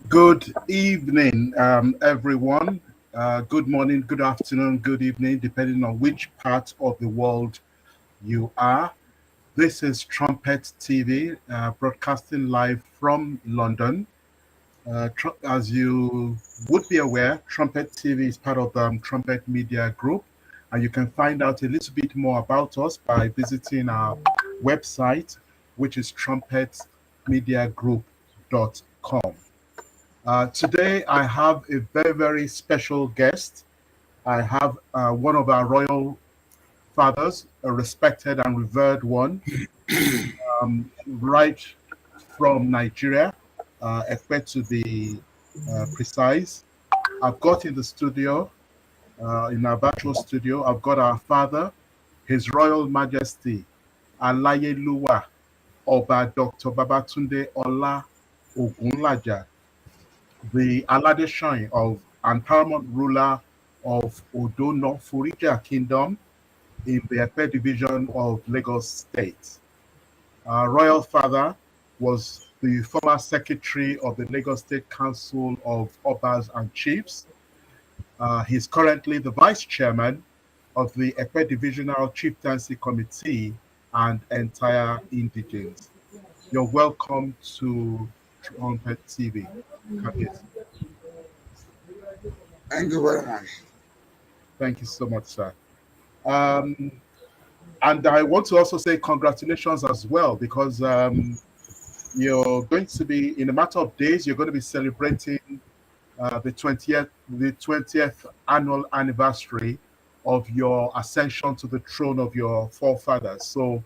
Good evening, everyone. Good morning, good afternoon, good evening, depending on which part of the world you are. This is Trumpet TV, broadcasting live from London. As you would be aware, Trumpet TV is part of the Trumpet Media Group, and you can find out a little bit more about us by visiting our website, which is trumpetmediagroup.com. Today, I have a very, very special guest. I have one of our royal fathers, a respected and revered one, right from Nigeria, Ekpe to be precise. I've got in the studio, in our virtual studio, I've got our father, His Royal Majesty, Alaiyeluwa Oba Dr. Babatunde Ola Ogunlaja, the Aladeshonyin of and paramount ruler of Odo-Noforija Kingdom in the Ekpe division of Lagos State. Our royal father was the former secretary of the Lagos State Council of Obas and Chiefs. He's currently the vice chairman of the Ekpe Divisional Chieftaincy Committee and entire indigents. You're welcome to Trumpet TV. Thank you very much. Thank you so much, sir. And I want to also say congratulations as well, because you're going to be, in a matter of days, you're going to be celebrating the 20th annual anniversary of your ascension to the throne of your forefathers. So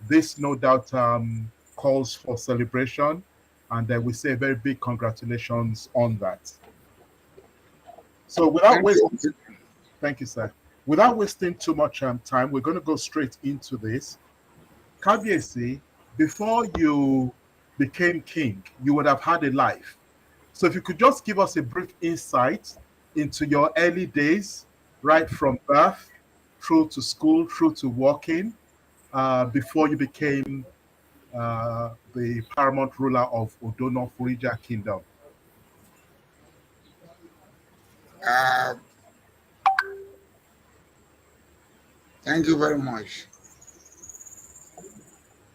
this no doubt calls for celebration, and we say very big congratulations on that. So thank you, sir. Without wasting too much time, we're going to go straight into this. Kabiesi, before you became king, you would have had a life. So if you could just give us a brief insight into your early days, right from birth through to school, through to working, before you became the paramount ruler of Odo-Noforija Kingdom. Uh, thank you very much.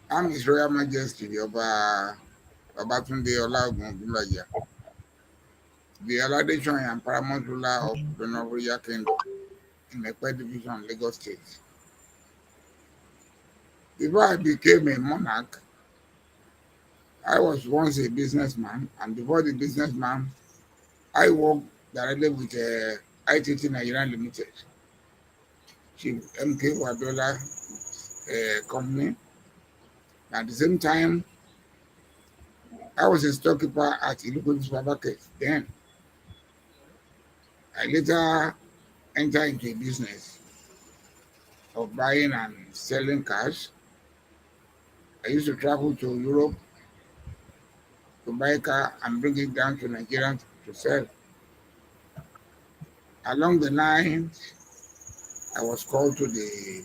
I'm His Royal Majesty Oba Babatunde Ola Ogunlaja, the Aladeshonyin and Paramount ruler of Odo-Noforija Kingdom in Ekpe Division, Lagos State. Before I became a monarch, I was once a businessman, and before the businessman, I worked directly with ITT Nigeria Limited, Chief MK Wadola company. At the same time, I was a storekeeper at Iluko's supermarket. Then I later entered into a business of buying and selling cars. I used to travel to Europe to buy a car and bring it down to Nigeria to sell. Along the line, I was called to the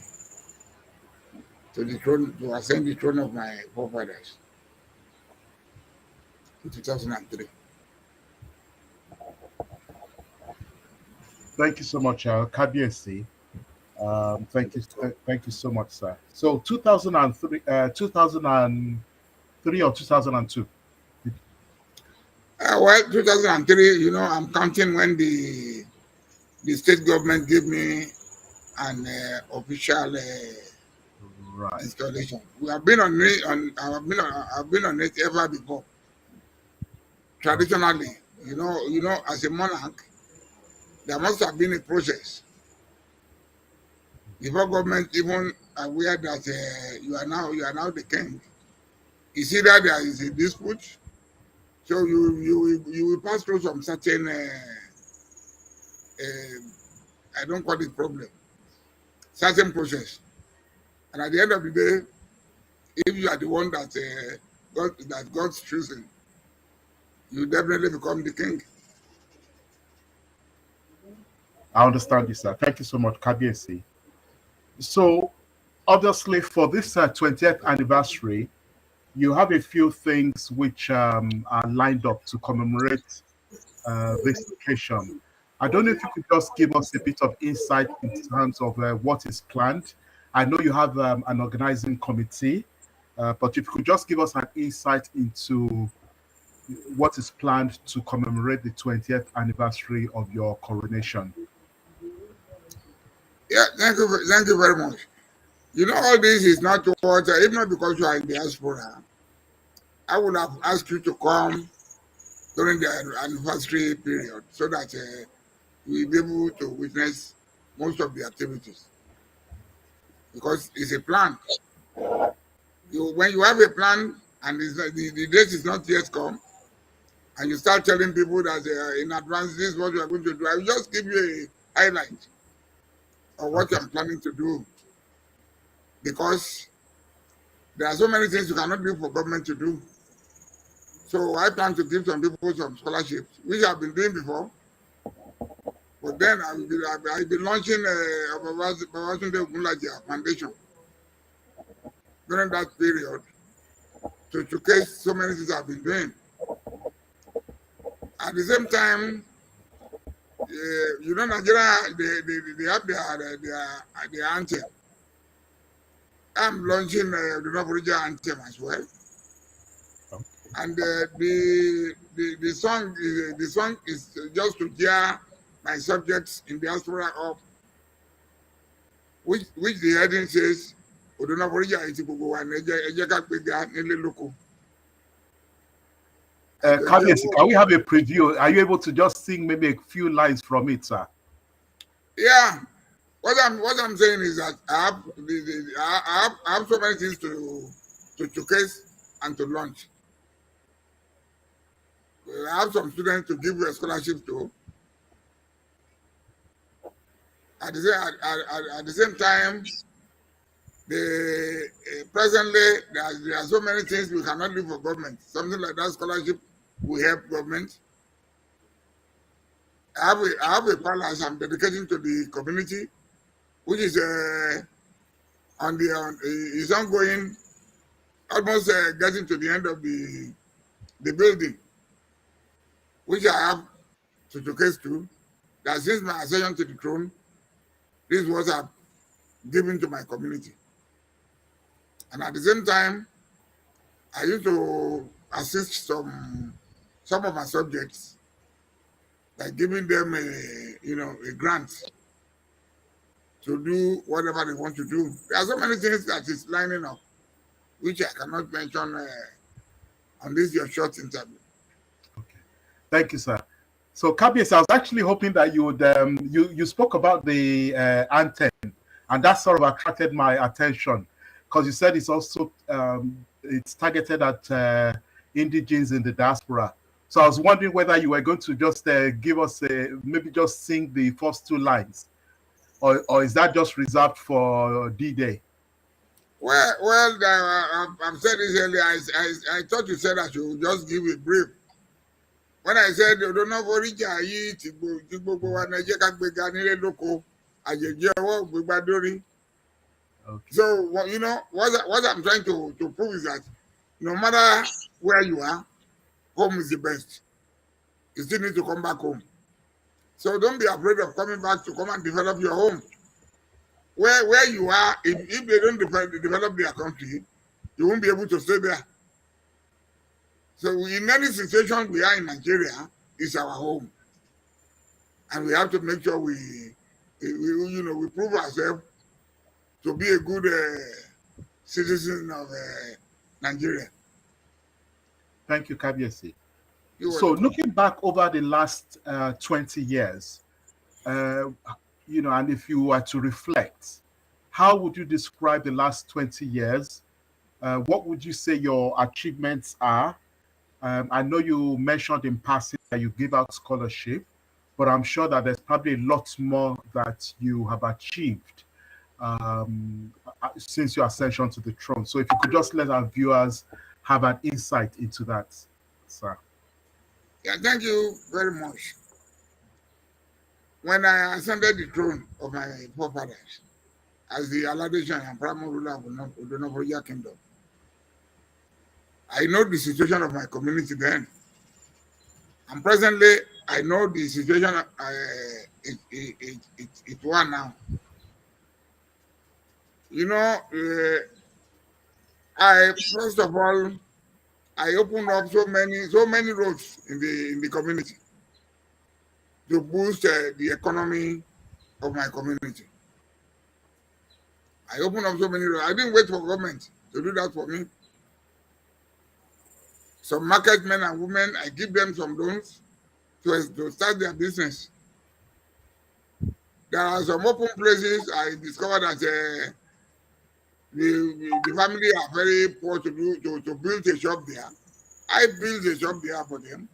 throne to ascend the throne of my forefathers in 2003. Thank you so much, Kabiesi. Thank you so much, sir. So 2003, 2003 or 2002? Well, 2003, I'm counting when the state government gave me an official Right. installation. We have been on it. I've been on it ever before. Traditionally, as a monarch, there must have been a process before government even aware that you are now the king. It's either there is a dispute, so you will pass through some certain I don't call it problem, certain process, and at the end of the day, if you are the one that God's choosing, you definitely become the king. I understand you, sir. Thank you so much, Kabiesi. So, obviously, for this 20th anniversary, you have a few things which are lined up to commemorate this occasion. I don't know if you could just give us a bit of insight in terms of what is planned. I know you have an organizing committee, but if you could just give us an insight into what is planned to commemorate the 20th anniversary of your coronation. Yeah, thank you very much. All this is not what, if not because you are in diaspora, I would have asked you to come during the anniversary period so that you will be able to witness most of the activities because it's a plan. When you have a plan and the date is not yet come, and you start telling people that in advance this is what you are going to do, I will just give you a highlight of what Okay. I'm planning to do because there are so many things you cannot do for government to do. So I plan to give some people some scholarships, which I've been doing before. But then I'll be launching a Babatunde Ogunlaja Foundation during that period to showcase so many things I've been doing. At the same time, Nigeria, they have their anthem. I'm launching the Odo-Noforija anthem as well. And the song is just to gear my subjects in diaspora up, which the heading says Odo-Noforija iti gbogbo wa ní ẹ jẹ́ ká gbéga nílé lóko. Kabiesi, can we have a preview? Are you able to just sing maybe a few lines from it, sir? Yeah. What I'm saying is that I have so many things to showcase and to launch. I have some students to give a scholarship to. At the same time, presently there are so many things we cannot do for government. Something like that scholarship will help government. I have a palace I'm dedicating to the community, which is is ongoing, almost getting to the end of the building, which I have to showcase to. that since my accession to the throne, this is what I've given to my community. And at the same time, I used to assist some of my subjects by giving them a grant to do whatever they want to do. There are so many things that is lining up, which I cannot mention on this your short interview. Okay. Thank you, sir. So, Kabies, I was actually hoping that you would you spoke about the anthem, and that sort of attracted my attention because you said it's also it's targeted at indigenes in the diaspora. So I was wondering whether you were going to just give us maybe just sing the first two lines, or is that just reserved for D-Day? Well, I've said this earlier. I thought you said I should just give a brief. When I said Odo-Noforija yìí ti gbogbo wa na jẹ́ ká gbéga nílé lóko àjèjì ọwọ́ gbégbá dórí. Okay. So what I'm trying to prove is that no matter where you are, home is the best. You still need to come back home. So don't be afraid of coming back to come and develop your home. Where you are, if they don't develop their country, you won't be able to stay there. So in any situation we are in Nigeria, it's our home. And we have to make sure we prove ourselves to be a good citizen of Nigeria. Thank you, Kabiesi. So looking back over the last 20 years, and if you were to reflect, how would you describe the last 20 years? What would you say your achievements are? I know you mentioned in passing that you give out scholarship, but I'm sure that there's probably lots more that you have achieved since your ascension to the throne. So if you could just let our viewers have an insight into that, sir. Yeah, thank you very much. When I ascended the throne of my forefathers as the Aladeshonyin and Paramount ruler of Odo-Noforija kingdom, I know the situation of my community then. And presently, I know the situation it was now. First of all, I opened up so many roads in the community to boost the economy of my community. I opened up so many roads. I didn't wait for government to do that for me. Some market men and women, I give them some loans to start their business. There are some open places I discovered that the family are very poor to build a shop there. I built a shop there for them.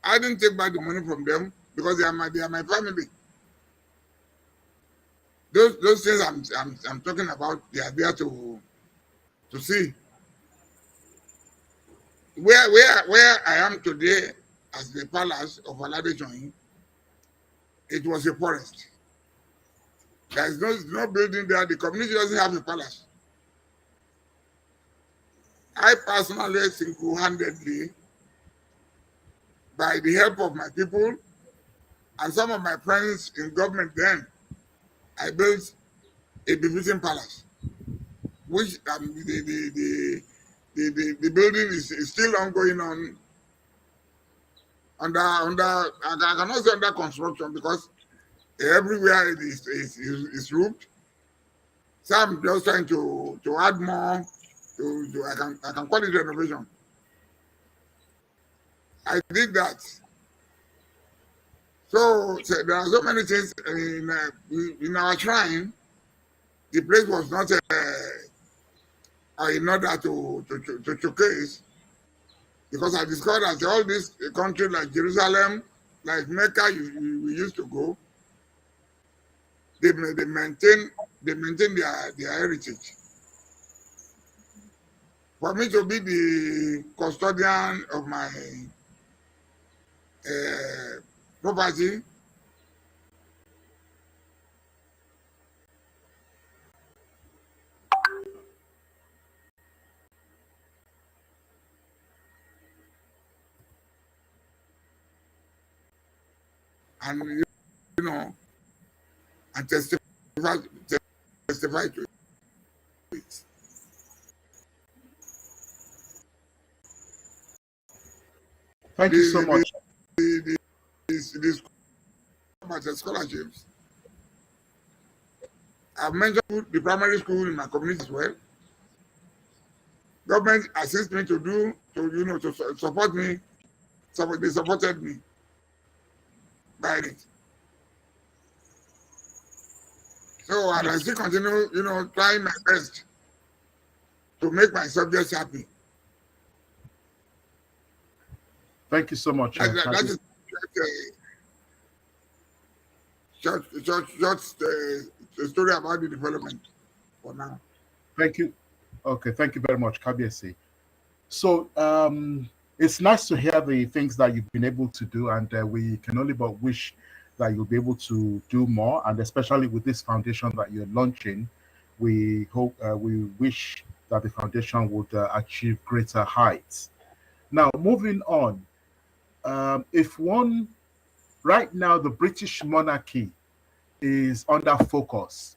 I didn't take back the money from them because they are my family. Those things I'm talking about, they are there to see. Where I am today as the palace of Aladeshonyin, it was a forest. There is no building there. The community doesn't have a palace. I personally, single-handedly, by the help of my people and some of my friends in government then, I built a befitting palace, which the building is still ongoing under I cannot say under construction because everywhere it is roofed. So I'm just trying to add more. I can call it renovation. I did that. So there are so many things in our shrine. The place was not in order to showcase, because I discovered that all these countries like Jerusalem, like Mecca, we used to go. They maintain their heritage. For me to be the custodian of my property, and and testify to it. Thank you so much. The scholarships. I've mentioned the primary school in my community as well. Government assists me to support me. They supported me by it. So I still continue, trying my best to make my subjects happy. Thank you so much. That is short story about the development for now. Thank you. Okay, thank you very much, Kabiesi. So it's nice to hear the things that you've been able to do, and we can only but wish that you'll be able to do more, and especially with this foundation that you're launching, we hope, we wish that the foundation would achieve greater heights. Now, moving on, right now, the British monarchy is under focus,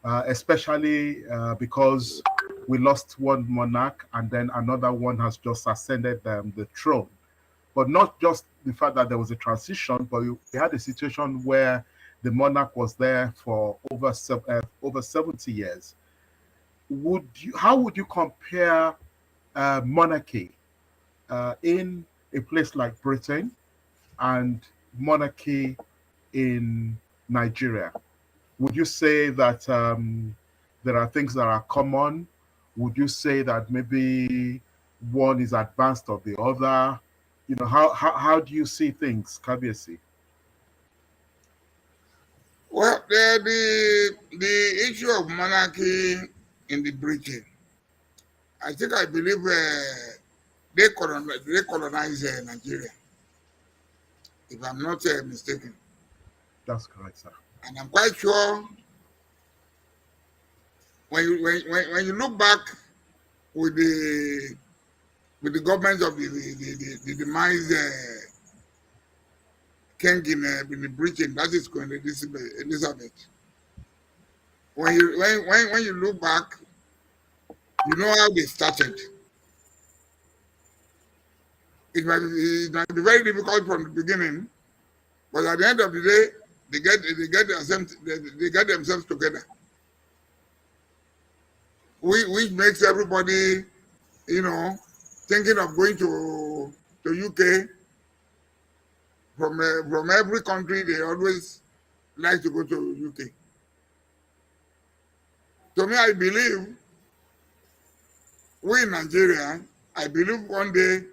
especially because we lost one monarch and then another one has just ascended the throne. But not just the fact that there was a transition, but we had a situation where the monarch was there for over 70 years. How would you compare monarchy in a place like Britain and monarchy in Nigeria? Would you say that there are things that are common? Would you say that maybe one is advanced of the other? How do you see things, Kabiesi? Well, the issue of monarchy in the Britain, I believe they colonized Nigeria, if I'm not mistaken. That's correct, sir. And I'm quite sure when you look back with the government of the demised king in Britain, that is Queen Elizabeth. When you look back, you know how they started. It might be very difficult from the beginning, but at the end of the day, they get themselves together, which makes everybody, thinking of going to UK. From every country, they always like to go to UK. To me, I believe we in Nigeria, I believe one day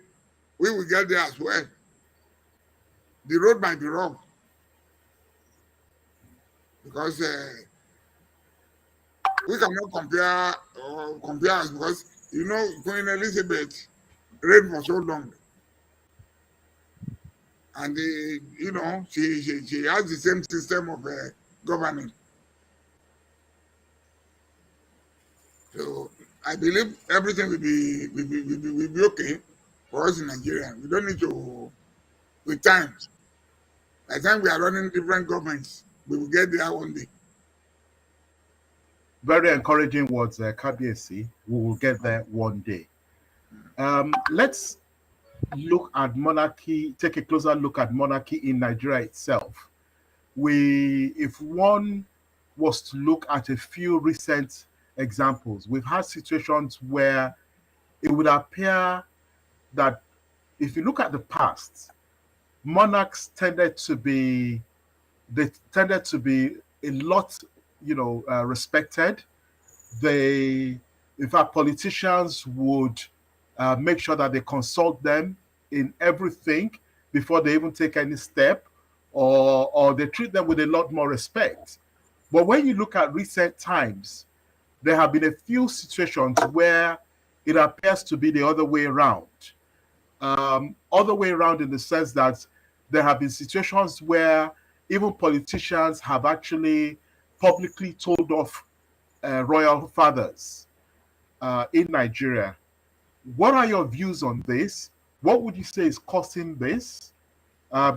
we will get there as well. The road might be rough because we cannot compare us because Queen Elizabeth reigned for so long, and she has the same system of governing. So I believe everything will be okay for us in Nigeria. We don't need to, with time. By the time we are running different governments, we will get there one day. Very encouraging words, Kabiesi. We will get there one day. Let's look at monarchy, take a closer look at monarchy in Nigeria itself. If one was to look at a few recent examples, we've had situations where it would appear that if you look at the past, monarchs tended to be a lot, respected. In fact, politicians would make sure that they consult them in everything before they even take any step, or they treat them with a lot more respect. But when you look at recent times, there have been a few situations where it appears to be the other way around. Other way around in the sense that there have been situations where even politicians have actually publicly told off royal fathers in Nigeria. What are your views on this? What would you say is causing this?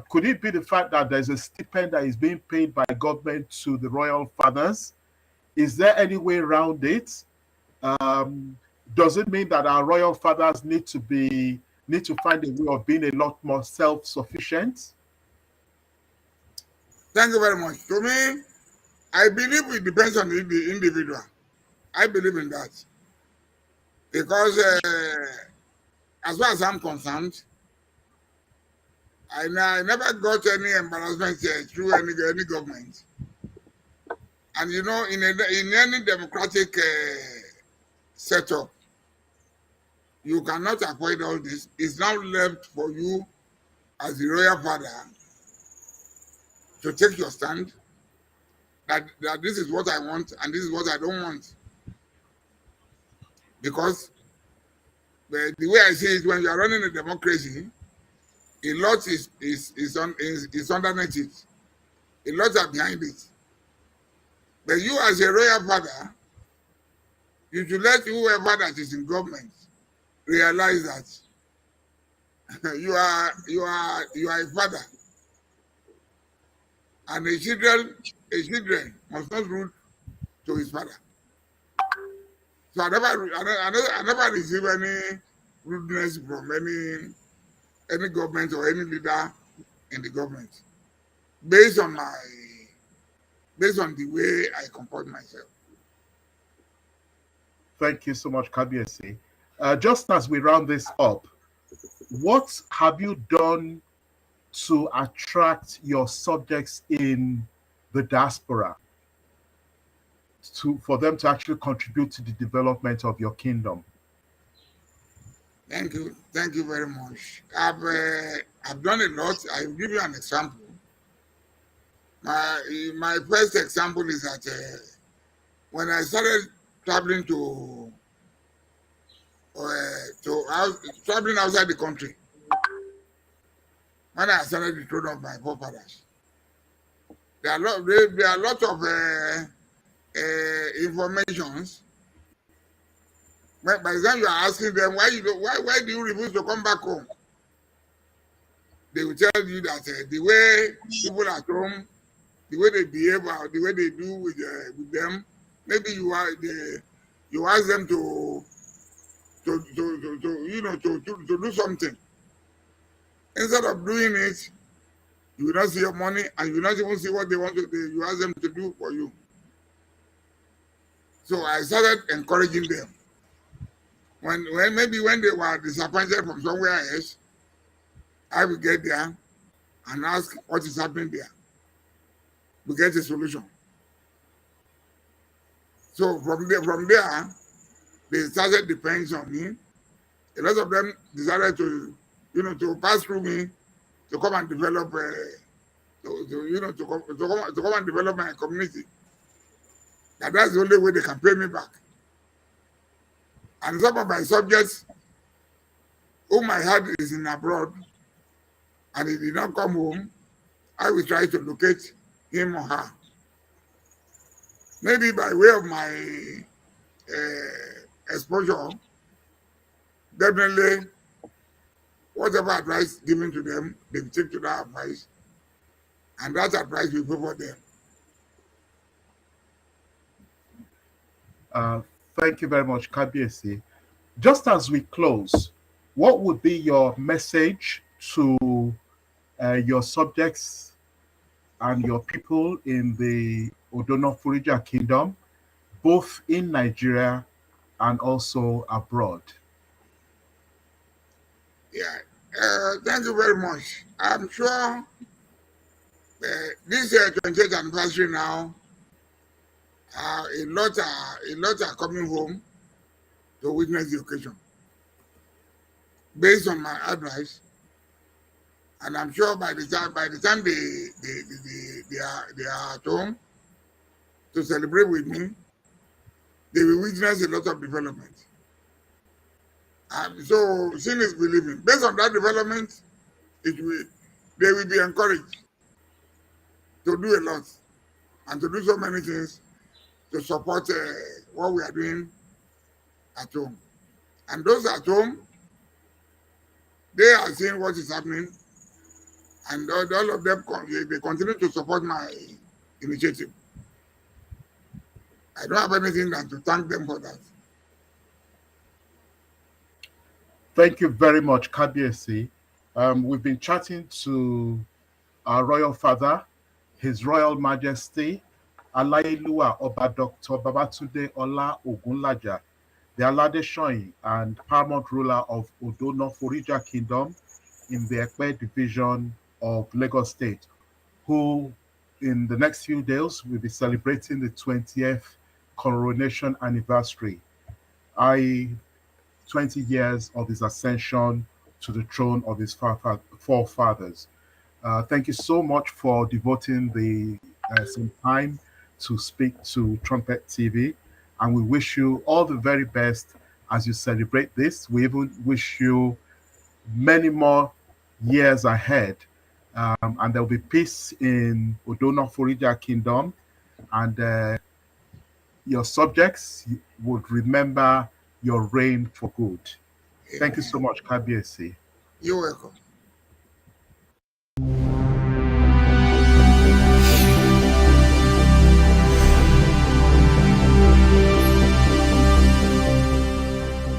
Could it be the fact that there's a stipend that is being paid by government to the royal fathers? Is there any way around it? Um, does it mean that our royal fathers need to find a way of being a lot more self-sufficient? Thank you very much. To me, I believe it depends on the individual. I believe in that. Because as far as I'm concerned, I never got any embarrassment through any government. And you know, in any democratic setup, you cannot avoid all this. It's now left for you as the royal father to take your stand that this is what I want and this is what I don't want. Because the way I see it, when you are running a democracy, a lot is underneath it. A lot are behind it. But you as a royal father, you should let whoever that is in government realize that you are a father, and a children must not root to his father. So I never receive any rudeness from any government or any leader in the government based on the way I comport myself. Thank you so much, Kabiesi. Just as we round this up, what have you done to attract your subjects in the diaspora for them to actually contribute to the development of your kingdom? Thank you very much. I've done a lot. I'll give you an example. My first example is that when I started traveling traveling outside the country, when I started the throne of my forefathers, there are a lot of informations. By the time you are asking them why do you refuse to come back home, they will tell you that the way people at home, the way they behave, or the way they do with them, maybe you ask them to do something. Instead of doing it, you will not see your money, and you will not even see what they want to do. You ask them to do for you. So I started encouraging them. When they were disappointed from somewhere else, I will get there and ask what is happening there. We get a solution. So from there, they started depending on me. A lot of them decided to pass through me to come and develop to come and develop my community. And that's the only way they can pay me back. And some of my subjects, whom I had is in abroad, and he did not come home, I will try to locate him or her. Maybe by way of my exposure, definitely whatever advice given to them, they will take to that advice, and that advice will favor them. Thank you very much, Kabiesi. Just as we close, what would be your message to your subjects and your people in the Odo-Noforija kingdom, both in Nigeria and also abroad? Yeah, thank you very much. I'm sure this 20th anniversary now, a lot are coming home to witness the occasion. Based on my advice, and I'm sure by the time they are at home to celebrate with me, they will witness a lot of development. So seeing is believing. Based on that development, they will be encouraged to do a lot and to do so many things to support what we are doing at home. And those at home, they are seeing what is happening, and all of them they continue to support my initiative. I don't have anything than to thank them for that. Thank you very much, Kabiesi. We've been chatting to our royal father, His Royal Majesty, Alaiyeluwa Oba Dr. Babatunde Ola Ogunlaja, the Aladeshonyin and Paramount ruler of Odo-Noforija Kingdom in the Ekpe division of Lagos State, who in the next few days will be celebrating the 20th coronation anniversary, i.e. 20 years of his ascension to the throne of his forefathers. Thank you so much for devoting some time to speak to Trumpet TV, and we wish you all the very best as you celebrate this. We even wish you many more years ahead, and there will be peace in Odo-Noforija Kingdom, and your subjects would remember your reign for good. Thank you so much, Kabiesi. You're welcome.